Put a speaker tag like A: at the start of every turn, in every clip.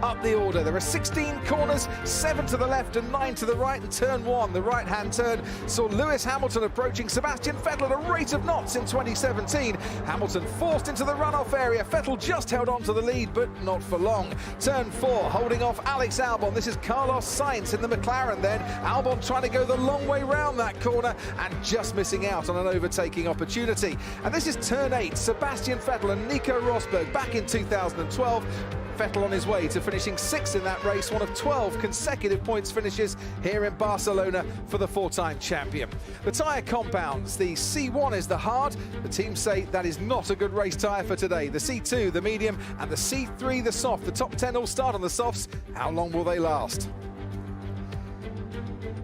A: up the order. There are 16 corners, 7 to the left and 9 to the right, and turn 1, the right-hand turn, saw Lewis Hamilton approaching Sebastian Vettel at a rate of knots in 2017. Hamilton forced into the runoff area. Vettel just held on to the lead, but not for long. Turn 4, holding off Alex Albon. This is Carlos Sainz in the McLaren then. Albon trying to go the long way round that corner and just missing out on an overtaking opportunity. And this is turn 8, Sebastian Vettel and Nico Rosberg back in 2012. Vettel on his way to finishing 6th in that race, one of 12 consecutive points finishes here in Barcelona for the 4-time champion. The tyre compounds, the C1 is the hard. The teams say that is not a good race tyre for today. The C2, the medium, and the C3, the soft. The top 10 all start on the softs. How long will they last?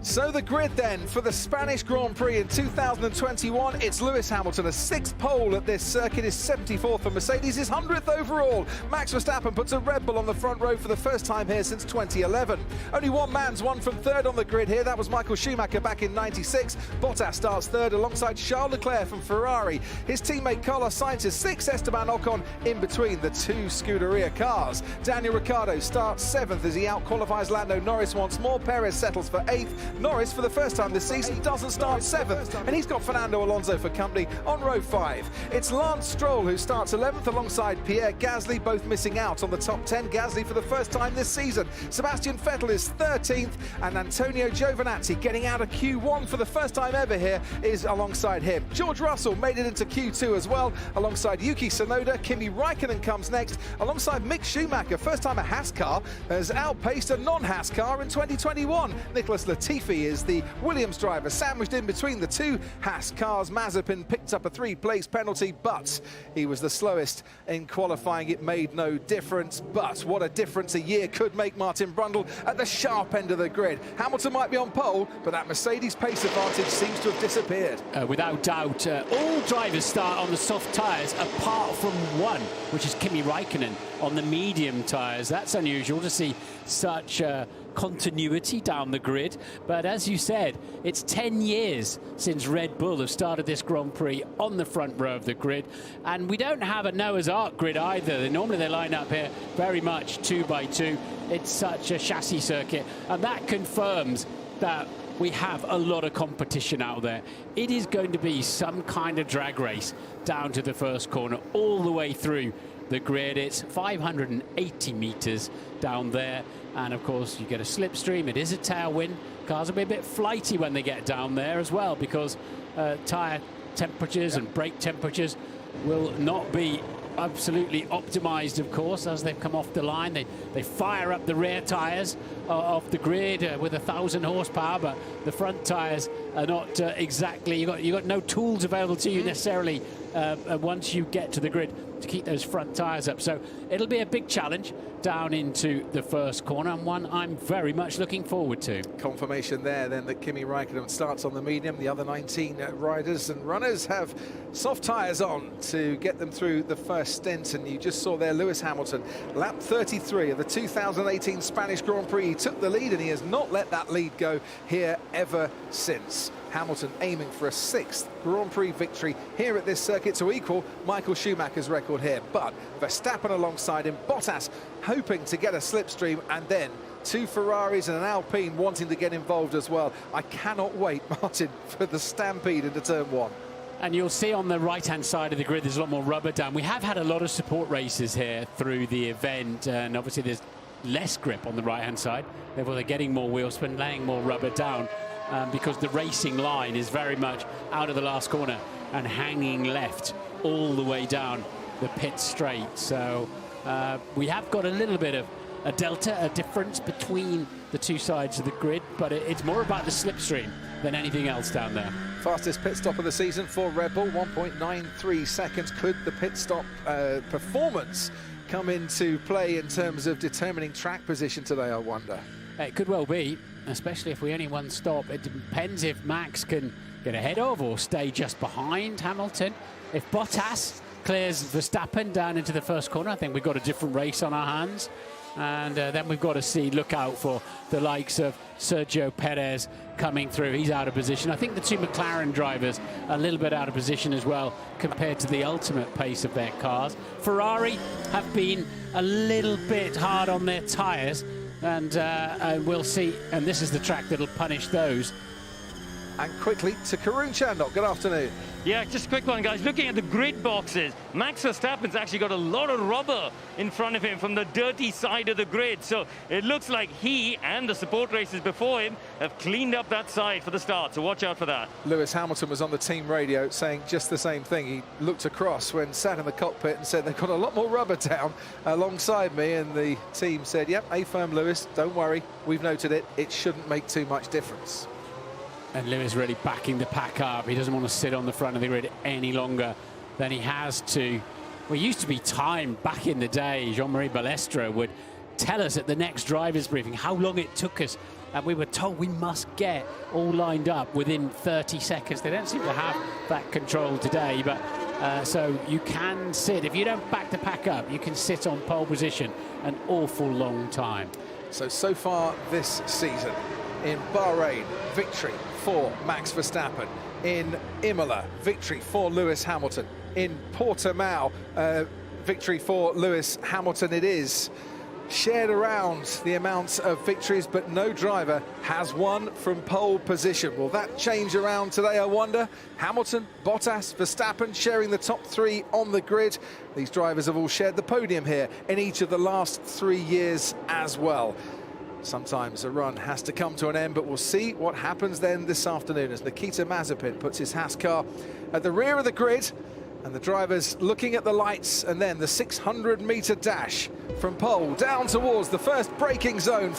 A: So the grid then for the Spanish Grand Prix in 2021, it's Lewis Hamilton, a 6th pole at this circuit, is 74th for Mercedes, his 100th overall. Max Verstappen puts a Red Bull on the front row for the first time here since 2011. Only one man's won from 3rd on the grid here, that was Michael Schumacher back in 96. Bottas starts 3rd alongside Charles Leclerc from Ferrari. His teammate Carlos Sainz is 6th, Esteban Ocon in between the 2 Scuderia cars. Daniel Ricciardo starts 7th as he out-qualifies Lando Norris once more. Perez settles for 8th. Norris, for the first time this season, doesn't start 7th, and he's got Fernando Alonso for company on row 5. It's Lance Stroll who starts 11th alongside Pierre Gasly, both missing out on the top 10. Gasly for the first time this season. Sebastian Vettel is 13th, and Antonio Giovinazzi getting out of Q1 for the first time ever here is alongside him. George Russell made it into Q2 as well, alongside Yuki Tsunoda. Kimi Raikkonen comes next, alongside Mick Schumacher. First time a Haas car has outpaced a non-Haas car in 2021. Nicholas Latifi is the Williams driver, sandwiched in between the 2 Haas cars. Mazepin picked up a 3-place penalty, but he was the slowest in qualifying. It made no difference, but what a difference a year could make. Martin Brundle at the sharp end of the grid. Hamilton might be on pole, but that Mercedes pace advantage seems to have disappeared.
B: Without doubt, all drivers start on the soft tyres apart from one, which is Kimi Raikkonen on the medium tyres. That's unusual to see such continuity down the grid, but as you said, it's 10 years since Red Bull have started this Grand Prix on the front row of the grid, and we don't have a Noah's Ark grid either. Normally they line up here very much 2 by 2. It's such a chassis circuit, and that confirms that we have a lot of competition out there. It is going to be some kind of drag race down to the first corner all the way through the grid. It's 580 meters down there, and of course you get a slipstream. It is a tailwind. Cars will be a bit flighty when they get down there as well, because tire temperatures and brake temperatures will not be absolutely optimized, of course, as they've come off the line. They fire up the rear tires off the grid with 1,000 horsepower, but the front tires are not exactly. You got no tools available to you necessarily once you get to the grid to keep those front tires up. So it'll be a big challenge down into the first corner, and one I'm very much looking forward to.
A: Confirmation there then that Kimi Raikkonen starts on the medium. The other 19 riders and runners have soft tyres on to get them through the first stint, and you just saw there Lewis Hamilton, lap 33 of the 2018 Spanish Grand Prix. He took the lead, and he has not let that lead go here ever since. Hamilton aiming for a 6th Grand Prix victory here at this circuit to equal Michael Schumacher's record here. But Verstappen alongside him, Bottas hoping to get a slipstream, and then 2 Ferraris and an Alpine wanting to get involved as well. I cannot wait, Martin, for the stampede into turn 1.
B: And you'll see on the right-hand side of the grid, there's a lot more rubber down. We have had a lot of support races here through the event, and obviously there's less grip on the right-hand side. Therefore, they're getting more wheel spin, laying more rubber down, because the racing line is very much out of the last corner and hanging left all the way down the pit straight. So we have got a little bit of a delta, a difference between the 2 sides of the grid, but it's more about the slipstream than anything else down there.
A: Fastest pit stop of the season for Red Bull, 1.93 seconds. Could the pit stop performance come into play in terms of determining track position today, I wonder?
B: It could well be, especially if we only one stop. It depends if Max can get ahead of or stay just behind Hamilton. If Bottas clears Verstappen down into the first corner, I think we've got a different race on our hands. And then we've got to look out for the likes of Sergio Perez coming through. He's out of position. I think the two McLaren drivers are a little bit out of position as well compared to the ultimate pace of their cars. Ferrari have been a little bit hard on their tyres, and we'll see. And this is the track that'll punish those.
A: And quickly to Karun Chandok. Good afternoon.
C: Yeah, just a quick one, guys. Looking at the grid boxes, Max Verstappen's actually got a lot of rubber in front of him from the dirty side of the grid. So it looks like he and the support races before him have cleaned up that side for the start. So watch out for that.
A: Lewis Hamilton was on the team radio saying just the same thing. He looked across when sat in the cockpit and said they've got a lot more rubber down alongside me. And the team said, yep, A-firm, Lewis, don't worry. We've noted it. It shouldn't make too much difference.
B: And Lewis really backing the pack up. He doesn't want to sit on the front of the grid any longer than he has to. Well, it used to be time back in the day. Jean-Marie Balestre would tell us at the next driver's briefing how long it took us. And we were told we must get all lined up within 30 seconds. They don't seem to have that control today. But so you can sit. If you don't back the pack up, you can sit on pole position an awful long time.
A: So far this season, in Bahrain, victory for Max Verstappen. In Imola, victory for Lewis Hamilton. In Portimao, victory for Lewis Hamilton. It is shared around the amount of victories, but no driver has won from pole position. Will that change around today, I wonder? Hamilton, Bottas, Verstappen sharing the top three on the grid. These drivers have all shared the podium here in each of the last 3 years as well. Sometimes a run has to come to an end, but we'll see what happens then this afternoon as Nikita Mazepin puts his Haas car at the rear of the grid, and the drivers looking at the lights, and then the 600-metre dash from pole down towards the first braking zone.